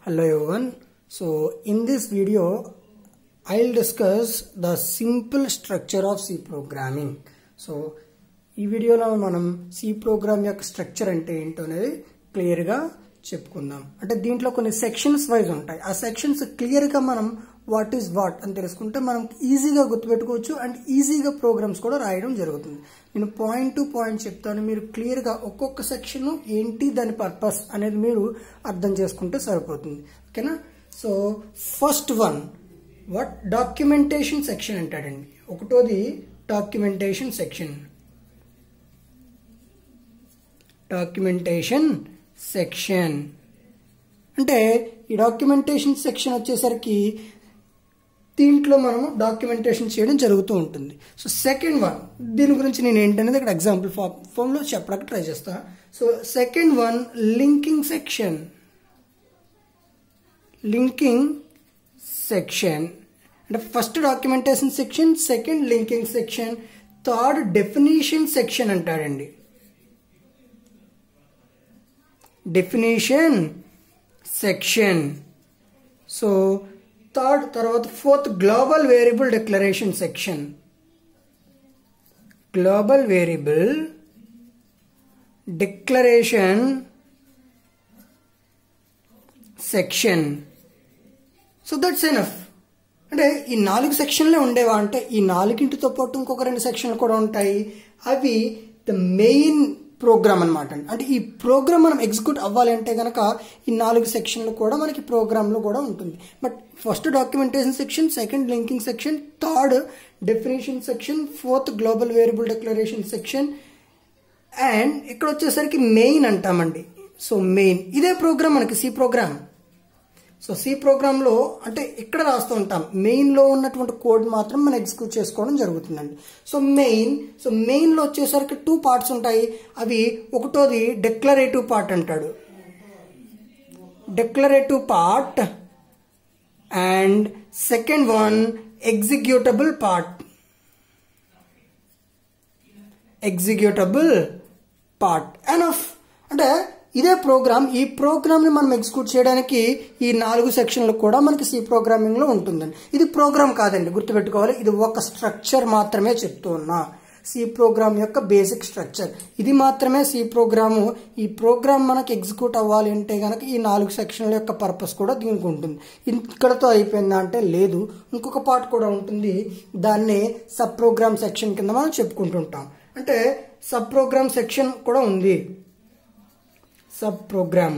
Hello everyone. So in this video I'll discuss the simple structure of C programming. So ఈ వీడియోలో మనం C programme యొక్క structure అంటే ఏంటో అనేది క్లియర్ గా చెప్పుకుందాం. అంటే దీంట్లో కొన్ని సెక్షన్స్ వైజ్ ఉంటాయి. ఆ సెక్షన్స్ క్లియర్ గా మనం వాట్ ఈస్ వాట్ అని తెలుసుకుంటే మనం ఈజీగా గుర్తుపెట్టుకోవచ్చు అండ్ ఈజీగా ప్రోగ్రామ్స్ కూడా రాయడం జరుగుతుంది. నేను పాయింట్ టు పాయింట్ చెప్తాను, మీరు క్లియర్ గా ఒక్కొక్క సెక్షన్ ఏంటి దాని పర్పస్ అనేది మీరు అర్థం చేసుకుంటే సరిపోతుంది. ఓకేనా? So first one what documentation section అంటాడండి. ఒకటోది డాక్యుమెంటేషన్ సెక్షన్. డాక్యుమెంటేషన్ సెక్షన్ అంటే ఈ డాక్యుమెంటేషన్ సెక్షన్ వచ్చేసరికి దీంట్లో మనం డాక్యుమెంటేషన్ చేయడం జరుగుతూ ఉంటుంది. సో సెకండ్ వన్, దీని గురించి నేను ఏంటనేది ఇక్కడ ఎగ్జాంపుల్ ఫామ్లో చెప్పడానికి ట్రై చేస్తా. So second one linking section. Linking section అంటే first documentation section, second linking section, third definition section అంటాడండి. Definition section. సో థర్డ్ తర్వాత fourth global variable declaration section. Global variable declaration section. So that's enough. అంటే ఈ 4 సెక్షన్లే ఉండేవా అంటే ఈ 4తో పాటు ఇంకొక 2 సెక్షన్లు కూడా ఉంటాయి. అవి ద మెయిన్ ప్రోగ్రామ్ అనమాట. అంటే ఈ ప్రోగ్రామ్ మనం ఎగ్జిక్యూట్ అవ్వాలి అంటే కనుక ఈ 4 సెక్షన్లు కూడా మనకి ప్రోగ్రాంలో కూడా ఉంటుంది. But first documentation section, second linking section, third definition section, fourth global variable declaration section and ఇక్కడ వచ్చేసరికి మెయిన్ అంటామండి. సో మెయిన్ ఇదే ప్రోగ్రామ్ మనకి సి ప్రోగ్రామ్. సో సి ప్రోగ్రాంలో అంటే ఇక్కడ రాస్తూ ఉంటాం, మెయిన్లో ఉన్నటువంటి కోడ్ మాత్రం మనం ఎగ్జిక్యూట్ చేసుకోవడం జరుగుతుందండి. సో మెయిన్లో వచ్చేసరికి 2 పార్ట్స్ ఉంటాయి. అవి ఒకటోది డిక్లరేటివ్ పార్ట్ అంటాడు. Declarative part and second one executable part. Executable part enough. అంటే ఇదే ప్రోగ్రామ్, ఈ ప్రోగ్రామ్ ని మనం ఎగ్జిక్యూట్ చేయడానికి ఈ 4 సెక్షన్లు కూడా మనకి సి ప్రోగ్రామింగ్ లో ఉంటుందండి. ఇది ప్రోగ్రామ్ కాదండి, గుర్తుపెట్టుకోవాలి. ఇది ఒక స్ట్రక్చర్ మాత్రమే చెప్తూ ఉన్నా. సి ప్రోగ్రామ్ యొక్క బేసిక్ స్ట్రక్చర్ ఇది మాత్రమే సి ప్రోగ్రాము. ఈ ప్రోగ్రామ్ మనకి ఎగ్జిక్యూట్ అవ్వాలి అంటే కనుక ఈ 4 సెక్షన్ల యొక్క పర్పస్ కూడా దీనికి ఉంటుంది. ఇక్కడతో అయిపోయిందా అంటే లేదు, ఇంకొక పార్ట్ కూడా ఉంటుంది. దాన్ని సబ్ ప్రోగ్రామ్ సెక్షన్ కింద మనం చెప్పుకుంటుంటాం. అంటే సబ్ ప్రోగ్రామ్ సెక్షన్ కూడా ఉంది. సబ్ ప్రోగ్రామ్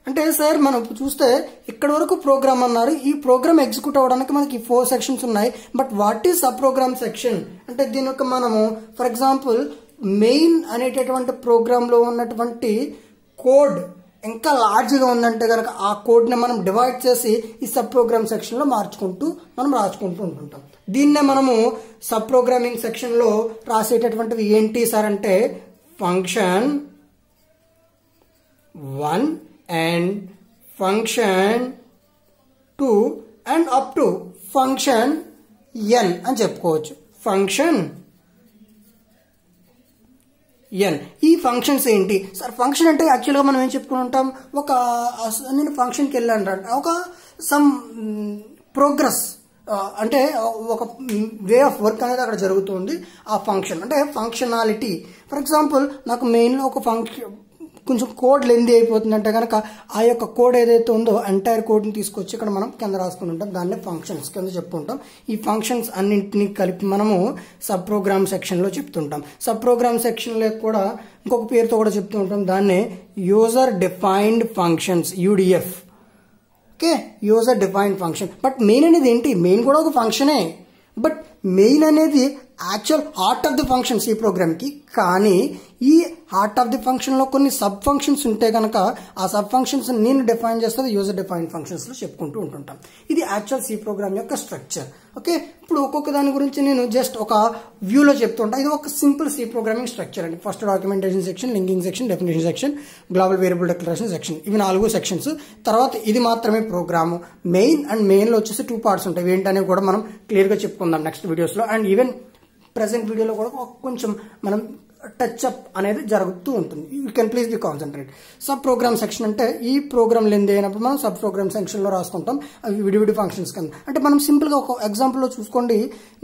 అంటే సార్ మనం చూస్తే ఇక్కడ వరకు ప్రోగ్రామ్ అన్నారు. ఈ ప్రోగ్రామ్ ఎగ్జిక్యూట్ అవ్వడానికి మనకి 4 సెక్షన్స్ ఉన్నాయి. But what is sub program section అంటే దీని యొక్క మనము ఫర్ ఎగ్జాంపుల్ మెయిన్ అనేటటువంటి ప్రోగ్రాంలో ఉన్నటువంటి కోడ్ ఇంకా లార్జ్గా ఉందంటే కనుక ఆ కోడ్ని మనం డివైడ్ చేసి ఈ సబ్ ప్రోగ్రామ్ సెక్షన్లో మార్చుకుంటూ మనం రాసుకుంటూ ఉంటుంటాం. దీన్నే మనము సబ్ ప్రోగ్రామింగ్ సెక్షన్లో రాసేటటువంటివి ఏంటి సార్ అంటే function 1 and function 2 and up to function n అని చెప్పుకోవచ్చు. ఫంక్షన్ ఎన్. ఈ ఫంక్షన్స్ ఏంటి సార్? ఫంక్షన్ అంటే యాక్చువల్గా మనం ఏం చెప్పుకుని ఉంటాం, నేను ఫంక్షన్కి వెళ్ళాను ఒక సమ్ ప్రోగ్రెస్ అంటే ఒక వే ఆఫ్ వర్క్ అనేది అక్కడ జరుగుతుంది. ఆ ఫంక్షన్ అంటే ఫంక్షనాలిటీ. ఫర్ ఎగ్జాంపుల్ నాకు మెయిన్లో ఒక ఫంక్షన్ కొంచెం కోడ్ లెంది అయిపోతుందంటే కనుక ఆ యొక్క కోడ్ ఏదైతే ఉందో ఎంటైర్ కోడ్ని తీసుకొచ్చి ఇక్కడ మనం కింద రాసుకుని ఉంటాం. దాన్నే ఫంక్షన్స్ కింద చెప్పుకుంటాం. ఈ ఫంక్షన్స్ అన్నింటినీ కలిపి మనము సబ్ ప్రోగ్రామ్ సెక్షన్లో చెప్తుంటాం. సబ్ ప్రోగ్రామ్ సెక్షన్లో కూడా ఇంకొక పేరుతో కూడా చెప్తూ ఉంటాం. దాన్నే user defined functions, UDF. Okay, user defined function. But main అనేది ఏంటి? మెయిన్ కూడా ఒక ఫంక్షనే. బట్ మెయిన్ అనేది actual heart of the function C ప్రోగ్రామ్కి. కానీ ఈ హార్ట్ ఆఫ్ ది ఫంక్షన్లో కొన్ని సబ్ ఫంక్షన్స్ ఉంటే కనుక ఆ సబ్ ఫంక్షన్స్ నేను డిఫైన్ చేస్తుంది యూజర్ డిఫైన్డ్ ఫంక్షన్స్లో చెప్పుకుంటూ ఉంటుంటాం. ఇది యాక్చువల్ సి ప్రోగ్రామ్ యొక్క స్ట్రక్చర్. ఓకే, ఇప్పుడు ఒక్కొక్క దాని గురించి నేను జస్ట్ ఒక వ్యూలో చెప్తుంటా. ఇది ఒక సింపుల్ సి ప్రోగ్రామింగ్ స్ట్రక్చర్ అండి. First documentation section, linking section, definition section, global variable declaration section. ఇవి 4 సెక్షన్స్. తర్వాత ఇది మాత్రమే ప్రోగ్రాము. మెయిన్ అండ్ మెయిన్లో వచ్చేసి 2 పార్ట్స్ ఉంటాయి. ఏంటనేవి కూడా మనం క్లియర్గా చెప్పుకుందాం నెక్స్ట్ వీడియోస్లో. అండ్ ఈవెన్ ప్రెసెంట్ వీడియోలో కూడా కొంచెం మనం టచ్ అప్ అనేది జరుగుతూ ఉంటుంది. You can please be concentrate. Sub program section అంటే ఈ ప్రోగ్రామ్ లెంత్ అయినప్పుడు మనం సబ్ ప్రోగ్రామ్ సెక్షన్లో రాసుకుంటాం. అవి విడివిడి ఫంక్షన్స్ కింద. అంటే మనం సింపుల్గా ఒక ఎగ్జాంపుల్లో చూసుకోండి.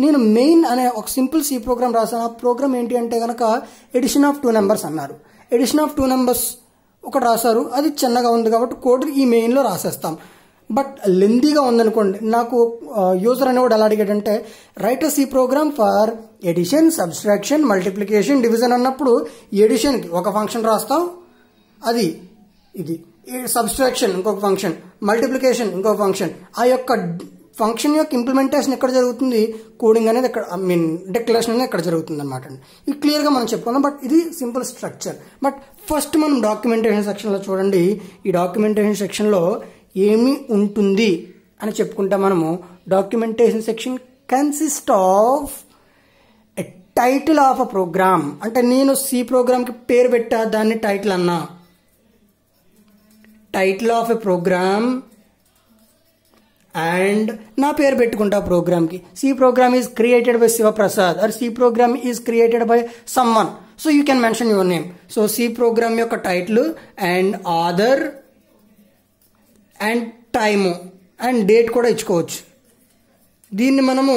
నేను మెయిన్ అనే ఒక సింపుల్ సి ప్రోగ్రామ్ రాసాను. ఆ ప్రోగ్రామ్ ఏంటి అంటే కనుక ఎడిషన్ ఆఫ్ 2 నెంబర్స్ అన్నారు. ఎడిషన్ ఆఫ్ 2 నెంబర్స్ ఒకటి రాశారు. అది చిన్నగా ఉంది కాబట్టి కోడ్ ఈ మెయిన్లో రాసేస్తాం. బట్ లెందీగా ఉందనుకోండి, నాకు యూజర్ అనేవాడు ఎలా అడిగాడంటే write C program for addition, subtraction, multiplication, division అన్నప్పుడు ఎడిషన్కి ఒక ఫంక్షన్ రాస్తాం, అది ఇది సబ్స్ట్రాక్షన్ ఇంకొక ఫంక్షన్, మల్టిప్లికేషన్ ఇంకొక ఫంక్షన్. ఆ యొక్క ఫంక్షన్ యొక్క ఇంప్లిమెంటేషన్ ఎక్కడ జరుగుతుంది, కోడింగ్ అనేది ఎక్కడ డిక్లరేషన్ అనేది ఎక్కడ జరుగుతుంది అనమాట. ఇది క్లియర్గా మనం చెప్పుకుందాం. బట్ ఇది సింపుల్ స్ట్రక్చర్. బట్ ఫస్ట్ మనం డాక్యుమెంటేషన్ సెక్షన్లో చూడండి. ఈ డాక్యుమెంటేషన్ సెక్షన్లో ఏమి ఉంటుంది అని చెప్పుకుంటే మనము documentation section consist of a title of a program. అంటే నేను సి ప్రోగ్రామ్కి పేరు పెట్టా, దాన్ని టైటిల్ అన్నా. Title of a program and నా పేరు పెట్టుకుంటా ప్రోగ్రామ్కి. C program is created by Shivaprasad or C program is created by someone. So you can mention your name. So C program యొక్క title and author and time and date కూడా ఇచ్చుకోవచ్చు. దీన్ని మనము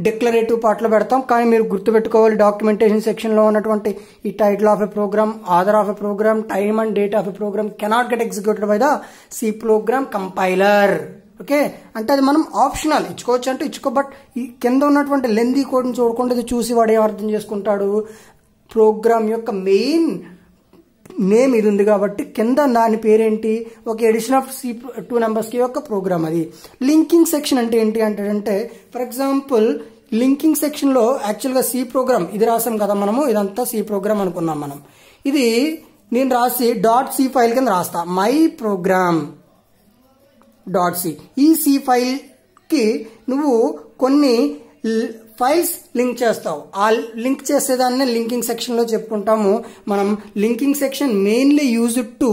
declarative పార్ట్లో పెడతాం. కానీ మీరు గుర్తుపెట్టుకోవాలి, డాక్యుమెంటేషన్ సెక్షన్లో ఉన్నటువంటి ఈ title of a program, author of a program, time and date of a program cannot get executed by the C program compiler. Okay, అంటే అది మనం ఆప్షనల్, ఇచ్చుకోవచ్చు అంటే ఇచ్చుకో. బట్ ఈ కింద ఉన్నటువంటి లెందీ కోడ్ని చూడకుండా ఇది చూసి వాడు ఏం అర్థం చేసుకుంటాడు, ప్రోగ్రామ్ యొక్క మెయిన్ నేమ్ ఇది ఉంది కాబట్టి కింద దాని పేరేంటి, ఒక ఎడిషన్ ఆఫ్ సి 2 నెంబర్స్కి యొక్క ప్రోగ్రామ్ అది. లింకింగ్ సెక్షన్ అంటే ఏంటి అంటే ఫర్ ఎగ్జాంపుల్ లింకింగ్ సెక్షన్లో యాక్చువల్గా సి ప్రోగ్రామ్ ఇది రాసాం కదా మనము, ఇదంతా సి ప్రోగ్రామ్ అనుకున్నాం మనం. ఇది నేను రాసి .c ఫైల్ కింద రాస్తా, మై ప్రోగ్రామ్ .c. ఈ సి ఫైల్కి నువ్వు కొన్ని ఫైల్స్ లింక్ చేస్తావు. ఆ లింక్ చేసేదాన్ని లింకింగ్ సెక్షన్లో చెప్పుకుంటాము మనం. Linking section mainly used to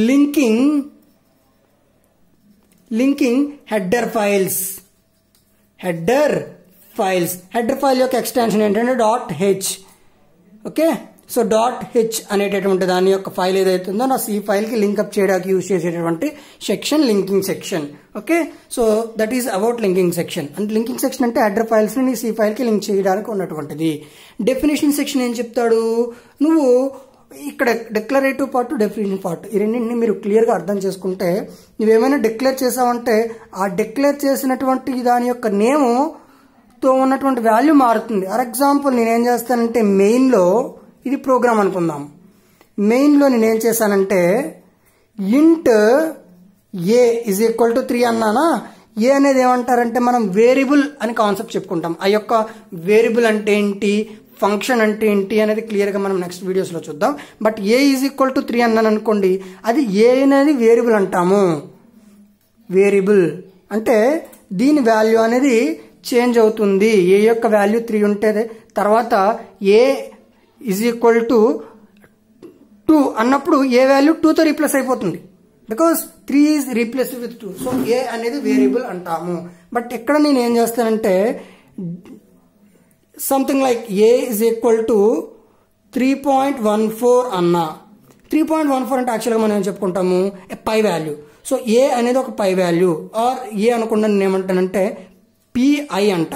linking header files. Header file యొక్క ఎక్స్టెన్షన్ ఏంటంటే .h. ఓకే, సో .h అనేటటువంటి దాని యొక్క ఫైల్ ఏదైతే ఉందో నా సి ఫైల్కి లింక్అప్ చేయడానికి యూజ్ చేసేటటువంటి section linking section. Okay, so that is about linking section. అంటే లింకింగ్ సెక్షన్ అంటే హెడర్ ఫైల్స్ని నీ సి ఫైల్కి లింక్ చేయడానికి ఉన్నటువంటిది. డెఫినేషన్ సెక్షన్ ఏం చెప్తాడు, నువ్వు ఇక్కడ డిక్లరేటివ్ పార్ట్, డెఫినేషన్ పార్ట్, ఈ రెండింటిని మీరు క్లియర్గా అర్థం చేసుకుంటే నువ్వేమైనా డిక్లేర్ చేసావంటే ఆ డిక్లేర్ చేసినటువంటి దాని యొక్క నేముతో ఉన్నటువంటి వాల్యూ మారుతుంది. ఫర్ ఎగ్జాంపుల్ నేనేం చేస్తానంటే మెయిన్లో ఇది ప్రోగ్రామ్ అనుకుందాం. మెయిన్లో నేనేం చేశానంటే ఇంట్ ఏ ఈజ్ ఈక్వల్ టు 3 అన్నానా. ఏ అనేది ఏమంటారంటే మనం వేరియబుల్ అని కాన్సెప్ట్ చెప్పుకుంటాం. ఆ యొక్క వేరియబుల్ అంటే ఏంటి, ఫంక్షన్ అంటే ఏంటి అనేది క్లియర్గా మనం నెక్స్ట్ వీడియోస్లో చూద్దాం. But A is equal to 3 అన్నాను అనుకోండి, అది ఏ అనేది వేరియబుల్ అంటాము. వేరియబుల్ అంటే దీని వాల్యూ అనేది చేంజ్ అవుతుంది. ఏ యొక్క వాల్యూ 3 ఉంటే తర్వాత ఏ ఈజ్ ఈక్వల్ టు 2 అన్నప్పుడు ఏ వాల్యూ 2తో రీప్లేస్ అయిపోతుంది. Because 3 is replaced with 2. So A అనేది వేరియబుల్ అంటాము. బట్ ఇక్కడ నేను ఏం చేస్తానంటే something like A is equal to 3.14 అన్నా. 3.14 అంటే యాక్చువల్గా మనం ఏం చెప్పుకుంటాము, పై వాల్యూ. సో ఏ అనేది ఒక పై వాల్యూ ఆర్ ఏ అనకుండా నేను ఏమంటానంటే పిఐ అంట.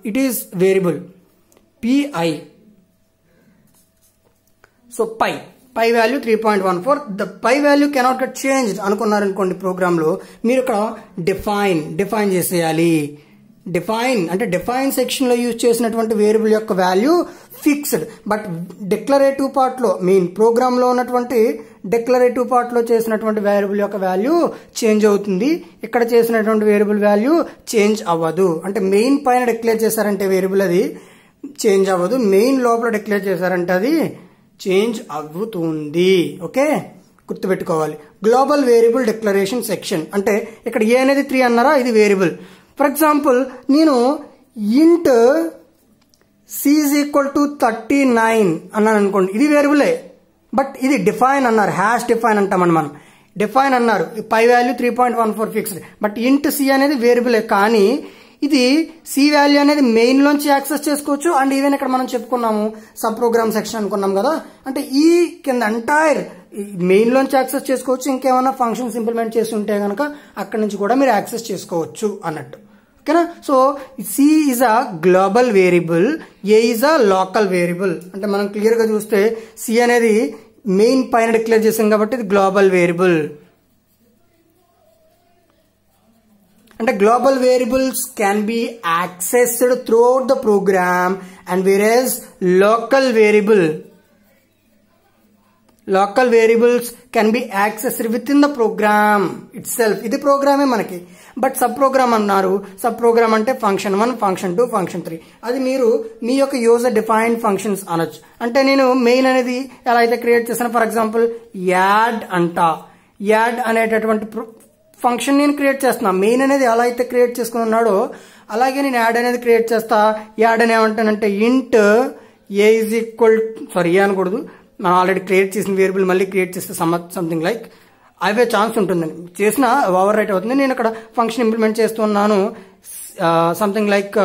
It is variable PI. So pi value 3.14. The pi value cannot get changed అనుకున్నారనుకోండి ప్రోగ్రాంలో, మీరు ఇక్కడ డిఫైన్ చేసేయాలి. డిఫైన్ అంటే డిఫైన్ సెక్షన్లో యూజ్ చేసినటువంటి వేరియబుల్ యొక్క వాల్యూ ఫిక్స్డ్. బట్ డిక్లరేటివ్ పార్ట్లో మెయిన్ ప్రోగ్రాంలో ఉన్నటువంటి డిక్లరేటివ్ పార్ట్లో చేసినటువంటి వేరియబుల్ యొక్క వాల్యూ చేంజ్ అవుతుంది. ఇక్కడ చేసినటువంటి వేరియబుల్ వాల్యూ చేంజ్ అవ్వదు. అంటే మెయిన్ పైన డిక్లేర్ చేశారంటే వేరియబుల్ అది చేంజ్ అవ్వదు, మెయిన్ లోపల డిక్లేర్ చేశారంటే అది చేంజ్ అవుతుంది. ఓకే, గుర్తుపెట్టుకోవాలి. గ్లోబల్ వేరియబుల్ డిక్లరేషన్ సెక్షన్ అంటే ఇక్కడ ఏ అనేది 3 అన్నారా, ఇది వేరియబుల్. ఫర్ ఎగ్జాంపుల్ నేను ఇంట్ సి ఈజ్ ఈక్వల్ టు 39 అన్నాను అనుకోండి, ఇది వేరియబులే. బట్ ఇది డిఫైన్ అన్నారు, హ్యాష్ డిఫైన్ అంటామని మనం. డిఫైన్ అన్నారు, పై వాల్యూ 3.14 ఫిక్స్డ్. బట్ ఇంట్ సి అనేది వేరియబులే, కానీ ఇది సి వాల్యూ అనేది మెయిన్ లోంచి యాక్సెస్ చేసుకోవచ్చు. అండ్ ఈవెన్ ఇక్కడ మనం చెప్పుకున్నాము సబ్ ప్రోగ్రామ్ సెక్షన్ అనుకున్నాం కదా, అంటే ఈ కింద ఎంటైర్ మెయిన్ లోంచి యాక్సెస్ చేసుకోవచ్చు. ఇంకేమైనా ఫంక్షన్స్ ఇంప్లిమెంట్ చేసి ఉంటే కనుక అక్కడి నుంచి కూడా మీరు యాక్సెస్ చేసుకోవచ్చు అన్నట్టు. ఓకేనా? So C is a global variable, A is a local variable. అంటే మనం క్లియర్ గా చూస్తే సి అనేది మెయిన్ పైన డిక్లేర్ చేసాం కాబట్టి ఇది గ్లోబల్ వేరియబుల్. అంటే global variables can be accessed throughout the program and whereas local variables can be accessed within the program itself. ఇది ప్రోగ్రామే మనకి. బట్ సబ్ ప్రోగ్రామ్ అన్నారు. సబ్ ప్రోగ్రామ్ అంటే ఫంక్షన్ 1, ఫంక్షన్ 2, ఫంక్షన్ 3. అది మీరు మీ యొక్క user defined functions అనొచ్చు. అంటే నేను మెయిన్ అనేది ఎలా అయితే క్రియేట్ చేశాను, ఫర్ ఎగ్జాంపుల్ యాడ్ యాడ్ అనేటటువంటి ఫంక్షన్ నేను క్రియేట్ చేస్తున్నా. మెయిన్ అనేది ఎలా అయితే క్రియేట్ చేసుకుని ఉన్నాడో అలాగే నేను యాడ్ అనేది క్రియేట్ చేస్తా. యాడ్ అని ఏమంటానంటే ఇంట్ ఏ ఈజ్ ఈక్వల్ ఏ అనకూడదు, మనం ఆల్రెడీ క్రియేట్ చేసిన వేరియబుల్ మళ్ళీ క్రియేట్ చేస్తే సంథింగ్ లైక్ అవే ఛాన్స్ ఉంటుందని చేసిన ఓవర్ రైట్ అవుతుంది. నేను ఇక్కడ ఫంక్షన్ ఇంప్లిమెంట్ చేస్తున్నాను something like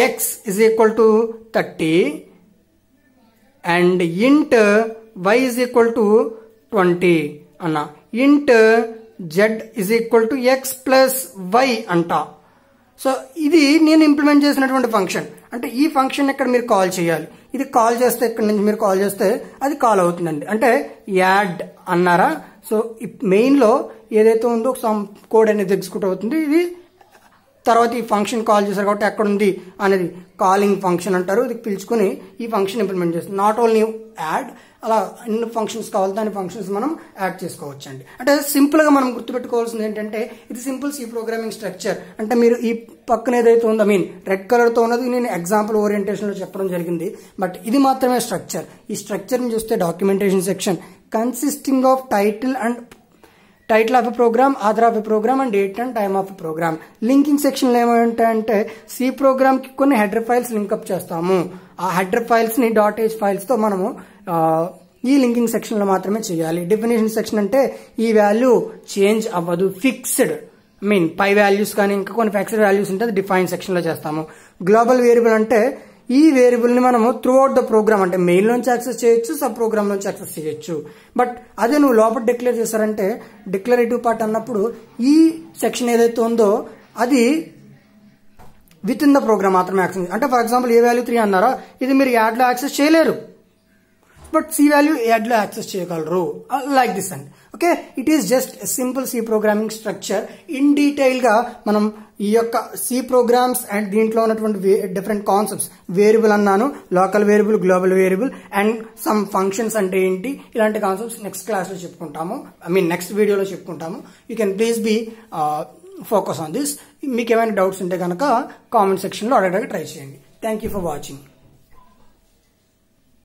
X is equal to 30 and int Y is equal to 20 అన్న. Int Z is equal to X plus Y అంట. సో ఇది నేను ఇంప్లిమెంట్ చేసినటువంటి ఫంక్షన్. అంటే ఈ ఫంక్షన్ ఇక్కడ మీరు కాల్ చేయాలి. ఇది కాల్ చేస్తే ఇక్కడ నుంచి మీరు కాల్ చేస్తే అది కాల్ అవుతుందండి. అంటే యాడ్ అన్నారా, సో మెయిన్ లో ఏదైతే ఉందో సమ్ కోడ్ అనేది ఎగ్జిక్యూట్ అవుతుంది. ఇది తర్వాత ఈ ఫంక్షన్ కాల్ చేశారు కాబట్టి ఎక్కడ ఉంది అనేది కాలింగ్ ఫంక్షన్ అంటారు. ఇది పిలుచుకుని ఈ ఫంక్షన్ ఇంప్లిమెంట్ చేస్తుంది. నాట్ ఓన్లీ యాడ్, అలా ఎన్ని ఫంక్షన్స్ కావాలి దాని ఫంక్షన్స్ మనం యాడ్ చేసుకోవచ్చు అండి. అంటే సింపుల్ గా మనం గుర్తుపెట్టుకోవాల్సింది ఏంటంటే ఇది సింపుల్ సి ప్రోగ్రామింగ్ స్ట్రక్చర్. అంటే మీరు ఈ పక్కన ఏదైతే ఉందో రెడ్ కలర్ తో ఉన్నది నేను ఎగ్జాంపుల్ ఓరియంటేషన్ లో చెప్పడం జరిగింది. బట్ ఇది మాత్రమే స్ట్రక్చర్. ఈ స్ట్రక్చర్ ని చూస్తే documentation section consisting of title of a program, author of a program and date and time of a program. Linking section లో ఏమంటాయంటే సి ప్రోగ్రామ్ కి కొన్ని హెడర్ ఫైల్స్ లింకప్ చేస్తాము. ఆ హెడర్ ఫైల్స్ ని .h ఫైల్స్ తో మనము ఈ లింకింగ్ సెక్షన్ లో మాత్రమే చేయాలి. డెఫినేషన్ సెక్షన్ అంటే ఈ వాల్యూ చేంజ్ అవ్వదు, ఫిక్స్డ్. పై వాల్యూస్ కానీ ఇంకా కొన్ని ఫిక్స్డ్ వాల్యూస్ ఉంటే అది డిఫైన్ సెక్షన్ లో చేస్తాము. గ్లోబల్ వేరియబుల్ అంటే ఈ వేరియబుల్ ని మనము త్రూ అవుట్ ద ప్రోగ్రామ్ అంటే మెయిల్ నుంచి యాక్సెస్ చేయొచ్చు, సబ్ ప్రోగ్రామ్ నుంచి యాక్సెస్ చేయొచ్చు. బట్ అదే నువ్వు లోపల డిక్లేర్ చేశారంటే డిక్లరేటివ్ పార్ట్ అన్నప్పుడు ఈ సెక్షన్ ఏదైతే ఉందో అది విత్ ఇన్ ద ప్రోగ్రామ్ మాత్రమే యాక్సెస్. అంటే ఫర్ ఎగ్జాంపుల్ ఏ వాల్యూ 3 అన్నారా, ఇది మీరు యాడ్ లో యాక్సెస్ చేయలేరు, బట్ సి వాల్యూ యాడ్ లో యాక్సెస్ చేయగలరు. Like this and okay. It is just simple C programming structure. In detail గా మనం ఈ యొక్క సి ప్రోగ్రామ్స్ అండ్ దీంట్లో ఉన్నటువంటి డిఫరెంట్ కాన్సెప్ట్స్, వేరియబుల్ అన్నాను, local variable, global variable and some functions అంటే ఏంటి, ఇలాంటి కాన్సెప్ట్స్ నెక్స్ట్ క్లాస్ లో చెప్పుకుంటాము. నెక్స్ట్ వీడియోలో చెప్పుకుంటాము. You can please be focus on this. మీకు ఏమైనా డౌట్స్ ఉంటే కనుక కామెంట్ సెక్షన్ లో అడగడానికి ట్రై చేయండి. Thank you for watching.